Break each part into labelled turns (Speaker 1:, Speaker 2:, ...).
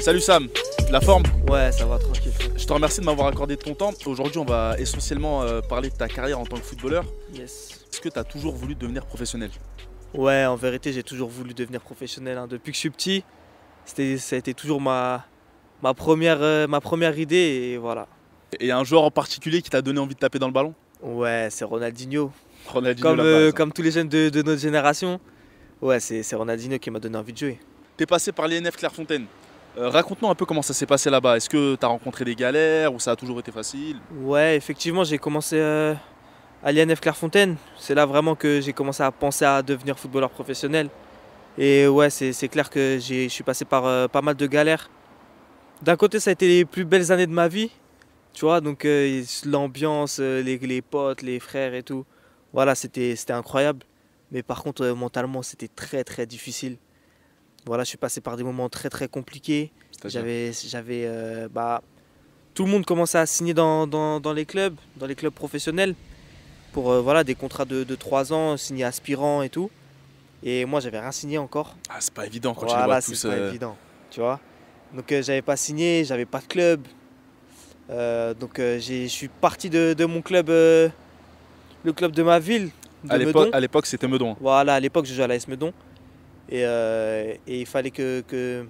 Speaker 1: Salut Sam, la forme?
Speaker 2: Ouais, ça va, tranquille.
Speaker 1: Je te remercie de m'avoir accordé de ton temps. Aujourd'hui, on va essentiellement parler de ta carrière en tant que footballeur.
Speaker 2: Yes.
Speaker 1: Est-ce que tu as toujours voulu devenir professionnel?
Speaker 2: Ouais, en vérité, j'ai toujours voulu devenir professionnel, hein. Depuis que je suis petit, ça a été toujours ma première idée et voilà.
Speaker 1: Et il y a un joueur en particulier qui t'a donné envie de taper dans le ballon?
Speaker 2: Ouais, c'est Ronaldinho.
Speaker 1: Ronaldinho, la base.
Speaker 2: Comme tous les jeunes de notre génération, ouais, c'est Ronaldinho qui m'a donné envie de jouer.
Speaker 1: T'es passé par l'INF Clairefontaine. Raconte-nous un peu comment ça s'est passé là-bas. Est-ce que tu as rencontré des galères ou ça a toujours été facile?
Speaker 2: Ouais, effectivement, j'ai commencé à l'INF Clairefontaine. C'est là vraiment que j'ai commencé à penser à devenir footballeur professionnel. Et ouais, c'est clair que je suis passé par pas mal de galères. D'un côté, ça a été les plus belles années de ma vie, tu vois, donc l'ambiance, les potes, les frères et tout. Voilà, c'était incroyable. Mais par contre, mentalement, c'était très très difficile. Voilà, je suis passé par des moments très très compliqués. Tout le monde commençait à signer dans les clubs professionnels, pour voilà, des contrats de 3 ans, signés aspirants et tout. Et moi, j'avais rien signé encore.
Speaker 1: Ah, c'est pas évident quand tu les vois
Speaker 2: Voilà,
Speaker 1: tous.
Speaker 2: c'est pas évident, tu vois. Donc j'avais pas signé, j'avais pas de club. Je suis parti de mon club, le club de ma ville, de Meudon.
Speaker 1: À l'époque, c'était Meudon.
Speaker 2: Voilà, à l'époque, je jouais à l'AS Meudon. Et il fallait que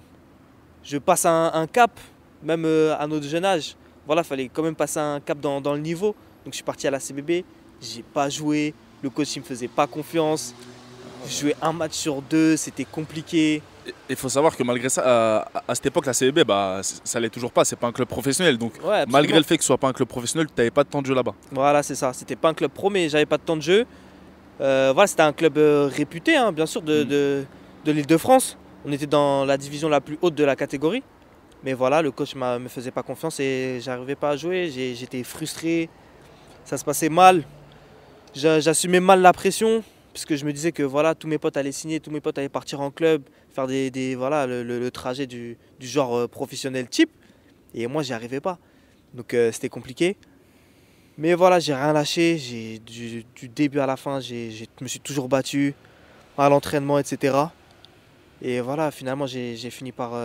Speaker 2: je passe un cap, même à notre jeune âge. Voilà, il fallait quand même passer un cap dans le niveau. Donc je suis parti à la CBB, j'ai pas joué, le coach il me faisait pas confiance. Je jouais un match sur 2, c'était compliqué.
Speaker 1: Il faut savoir que malgré ça, à cette époque, la CBB, bah, ça l'est toujours pas. C'est pas un club professionnel. Donc,
Speaker 2: Ouais,
Speaker 1: malgré le fait que ce soit pas un club professionnel, tu n'avais pas de temps de jeu là-bas.
Speaker 2: voilà, c'est ça. C'était pas un club pro, mais j'avais pas de temps de jeu. Voilà, c'était un club réputé, hein, bien sûr, de l'Île-de-France. On était dans la division la plus haute de la catégorie. Mais voilà, le coach me faisait pas confiance et j'arrivais pas à jouer. J'étais frustré. Ça se passait mal. J'assumais mal la pression. Parce que je me disais que voilà, tous mes potes allaient signer, tous mes potes allaient partir en club, faire voilà, le trajet du genre professionnel type. Et moi, j'y arrivais pas. Donc c'était compliqué. Mais voilà, j'ai rien lâché. Du début à la fin, je me suis toujours battu à l'entraînement, etc. Et voilà, finalement, j'ai fini par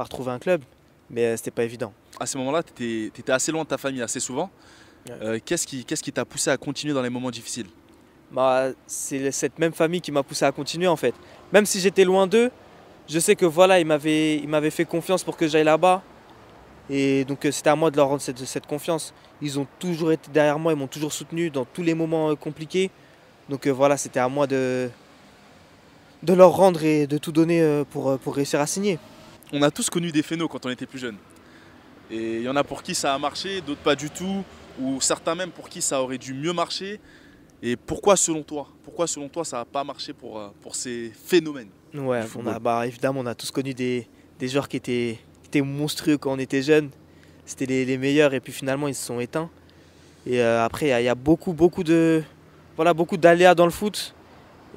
Speaker 2: trouver un club. Mais c'était pas évident.
Speaker 1: À ce moment-là, tu étais assez loin de ta famille assez souvent.
Speaker 2: Ouais.
Speaker 1: Qu'est-ce qui t'a poussé à continuer dans les moments difficiles?
Speaker 2: C'est cette même famille qui m'a poussé à continuer en fait. Même si j'étais loin d'eux, je sais que voilà, ils m'avaient fait confiance pour que j'aille là-bas. Et donc c'était à moi de leur rendre cette confiance. Ils ont toujours été derrière moi, ils m'ont toujours soutenu dans tous les moments compliqués. Donc voilà, c'était à moi de leur rendre et de tout donner pour réussir à signer.
Speaker 1: On a tous connu des phénos quand on était plus jeune. Et il y en a pour qui ça a marché, d'autres pas du tout. Ou certains même pour qui ça aurait dû mieux marcher. Et pourquoi selon toi ça n'a pas marché pour ces phénomènes
Speaker 2: Ouais,
Speaker 1: du football?
Speaker 2: évidemment, on a tous connu des joueurs qui étaient monstrueux quand on était jeunes. C'était les meilleurs et puis finalement ils se sont éteints. Et après, il y a beaucoup d'aléas dans le foot.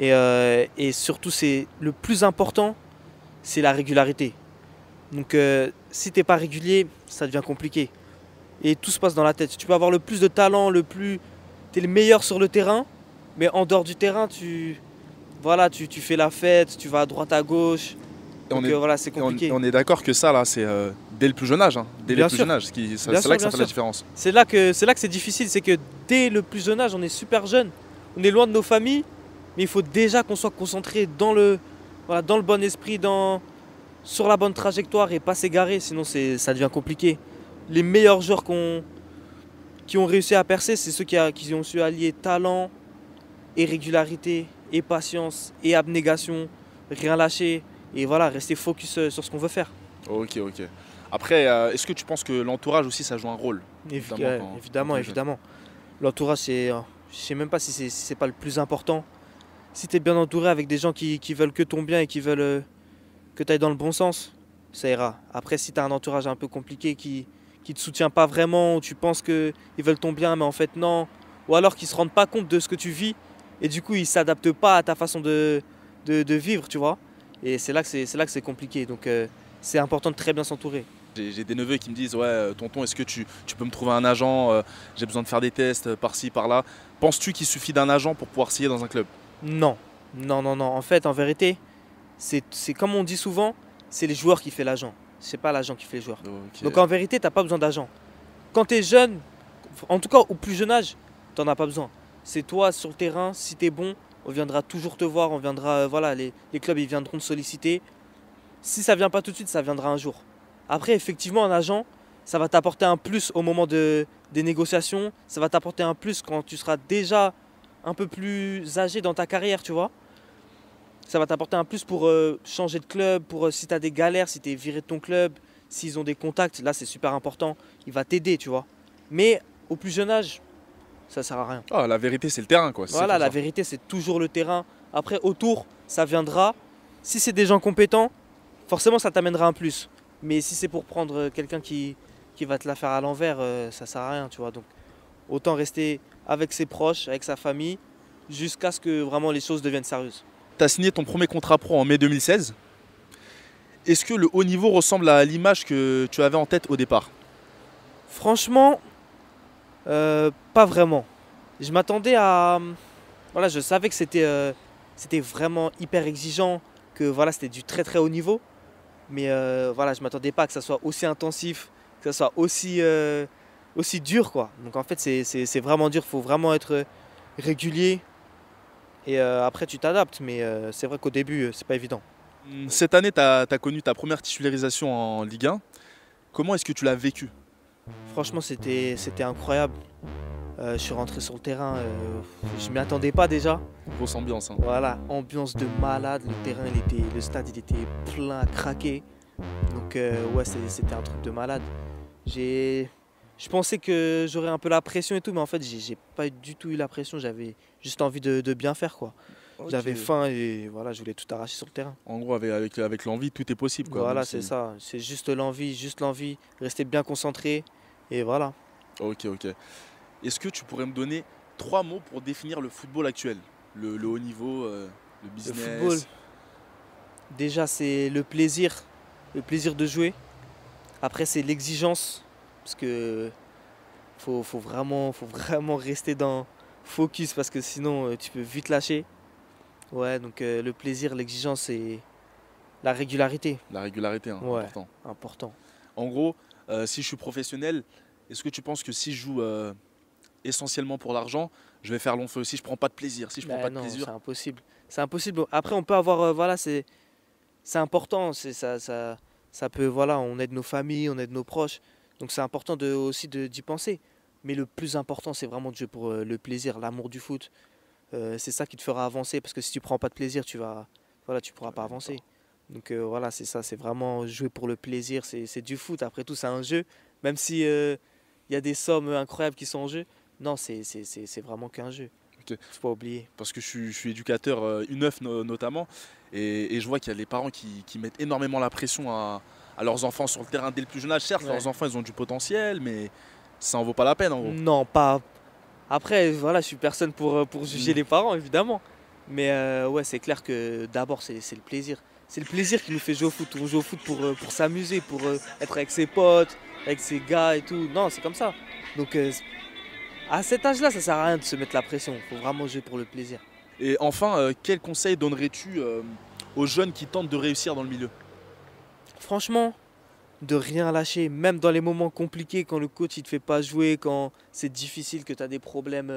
Speaker 2: Et surtout, c'est le plus important, c'est la régularité. Donc si t'es pas régulier, ça devient compliqué. Et tout se passe dans la tête. Tu peux avoir le plus de talent, t'es le meilleur sur le terrain, mais en dehors du terrain, tu fais la fête, tu vas à droite à gauche. Donc voilà, c'est compliqué.
Speaker 1: On est d'accord que ça, là, c'est dès le plus jeune âge. Hein, dès
Speaker 2: Bien
Speaker 1: le plus
Speaker 2: sûr.
Speaker 1: jeune âge. C'est là que ça fait la différence.
Speaker 2: C'est là que c'est difficile, c'est que dès le plus jeune âge, on est super jeune. On est loin de nos familles, mais il faut déjà qu'on soit concentré dans le bon esprit, sur la bonne trajectoire et pas s'égarer, sinon ça devient compliqué. Les meilleurs joueurs qui ont réussi à percer, c'est ceux qui ont su allier talent et régularité et patience et abnégation, rien lâcher et voilà, rester focus sur ce qu'on veut faire.
Speaker 1: Ok. Après, est-ce que tu penses que l'entourage aussi, ça joue un rôle?
Speaker 2: Évidemment. L'entourage, je sais même pas si c'est pas le plus important. Si tu es bien entouré avec des gens qui veulent que ton bien et qui veulent que tu ailles dans le bon sens, ça ira. Après, si tu as un entourage un peu compliqué qui te soutient pas vraiment, ou tu penses qu'ils veulent ton bien, mais en fait non, ou alors qu'ils se rendent pas compte de ce que tu vis, et du coup ils s'adaptent pas à ta façon de vivre, tu vois. Et c'est là que c'est compliqué. Donc c'est important de très bien s'entourer.
Speaker 1: J'ai des neveux qui me disent ouais tonton, est-ce que tu peux me trouver un agent, j'ai besoin de faire des tests par-ci par-là. Penses-tu qu'il suffit d'un agent pour pouvoir signer dans un club?
Speaker 2: Non. En fait, en vérité, c'est comme on dit souvent, c'est les joueurs qui font l'agent. c'est pas l'agent qui fait les joueurs.
Speaker 1: Ok.
Speaker 2: Donc en vérité, tu n'as pas besoin d'agent. Quand tu es jeune, en tout cas au plus jeune âge, tu n'en as pas besoin. C'est toi sur le terrain, si tu es bon, on viendra toujours te voir, on viendra, voilà, les clubs ils viendront te solliciter. Si ça vient pas tout de suite, ça viendra un jour. Après, effectivement, un agent, ça va t'apporter un plus au moment des négociations, ça va t'apporter un plus quand tu seras déjà un peu plus âgé dans ta carrière, tu vois. Ça va t'apporter un plus pour changer de club, pour si tu as des galères, si tu es viré de ton club, s'ils ont des contacts, là c'est super important, il va t'aider, tu vois. Mais au plus jeune âge, ça sert à rien.
Speaker 1: Ah, la vérité, c'est le terrain, quoi.
Speaker 2: Voilà, la vérité, c'est toujours le terrain. Après, autour, ça viendra. Si c'est des gens compétents, forcément, ça t'amènera un plus. Mais si c'est pour prendre quelqu'un qui va te la faire à l'envers, ça sert à rien, tu vois. Donc, autant rester avec ses proches, avec sa famille, jusqu'à ce que vraiment les choses deviennent sérieuses.
Speaker 1: Tu as signé ton premier contrat pro en mai 2016. Est-ce que le haut niveau ressemble à l'image que tu avais en tête au départ?
Speaker 2: Franchement, pas vraiment. Je m'attendais à... Voilà, je savais que c'était vraiment hyper exigeant, que voilà, c'était du très très haut niveau. Mais voilà, je ne m'attendais pas que ça soit aussi intensif, que ça soit aussi dur, quoi. Donc en fait, c'est vraiment dur, il faut vraiment être régulier. Et après, tu t'adaptes, mais c'est vrai qu'au début, c'est pas évident.
Speaker 1: Cette année, tu as connu ta première titularisation en Ligue 1. Comment est-ce que tu l'as vécu?
Speaker 2: Franchement, c'était incroyable. Je suis rentré sur le terrain, je m'y attendais pas déjà.
Speaker 1: Grosse ambiance. Hein.
Speaker 2: Voilà, ambiance de malade, le stade il était plein à craquer. Donc ouais, c'était un truc de malade. Je pensais que j'aurais un peu la pression et tout, mais en fait j'ai pas du tout eu la pression, j'avais juste envie de bien faire, quoi. Okay. J'avais faim et voilà, je voulais tout arracher sur le terrain.
Speaker 1: En gros, avec l'envie, tout est possible, quoi.
Speaker 2: Voilà, c'est ça, c'est juste l'envie, rester bien concentré et voilà.
Speaker 1: Ok. Est-ce que tu pourrais me donner 3 mots pour définir le football actuel? Le haut niveau, le business.
Speaker 2: Le football, déjà c'est le plaisir de jouer. Après c'est l'exigence, parce que faut vraiment rester dans focus, parce que sinon tu peux vite lâcher. Ouais, donc le plaisir, l'exigence et la régularité.
Speaker 1: La régularité, hein,
Speaker 2: ouais,
Speaker 1: important.
Speaker 2: Important.
Speaker 1: En gros, si je suis professionnel, est-ce que tu penses que si je joue essentiellement pour l'argent, je vais faire long feu? Si je prends pas de plaisir, si je prends pas de plaisir,
Speaker 2: c'est impossible. C'est impossible. Après, on peut avoir, voilà, c'est important. Ça peut, voilà, on aide nos familles, on aide nos proches. Donc c'est important aussi d'y penser. Mais le plus important, c'est vraiment de jouer pour le plaisir, l'amour du foot. C'est ça qui te fera avancer, parce que si tu prends pas de plaisir, tu pourras pas avancer. Donc voilà, c'est ça, c'est vraiment jouer pour le plaisir. C'est du foot. Après tout, c'est un jeu. Même si y a des sommes incroyables qui sont en jeu. Non, c'est vraiment qu'un jeu.
Speaker 1: Okay.
Speaker 2: Faut pas oublier.
Speaker 1: Parce que je suis éducateur U9 notamment, et je vois qu'il y a les parents qui mettent énormément la pression à leurs enfants sur le terrain dès le plus jeune âge. Certes, leurs enfants ils ont du potentiel, mais ça en vaut pas la peine, en gros.
Speaker 2: Non, pas. Après, voilà, je suis personne pour juger les parents, évidemment. Mais ouais, c'est clair que d'abord c'est le plaisir. C'est le plaisir qui nous fait jouer au foot. On joue au foot pour s'amuser, pour être avec ses potes, avec ses gars et tout. Non, c'est comme ça. Donc à cet âge-là, ça sert à rien de se mettre la pression. Il faut vraiment jouer pour le plaisir.
Speaker 1: Et enfin, quel conseil donnerais-tu aux jeunes qui tentent de réussir dans le milieu?
Speaker 2: Franchement, de rien lâcher, même dans les moments compliqués, quand le coach il te fait pas jouer, quand c'est difficile, que tu as des problèmes,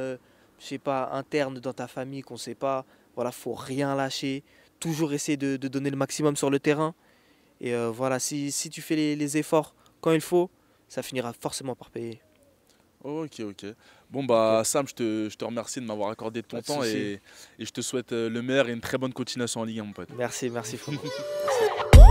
Speaker 2: je sais pas, internes dans ta famille, qu'on sait pas. Voilà, faut rien lâcher. Toujours essayer de donner le maximum sur le terrain. Et voilà, si tu fais les efforts quand il faut, ça finira forcément par payer.
Speaker 1: Ok. Bon bah Sam, je te remercie de m'avoir accordé de ton temps et je te souhaite le meilleur et une très bonne continuation en Ligue 1, mon pote.
Speaker 2: Merci Flo. Merci.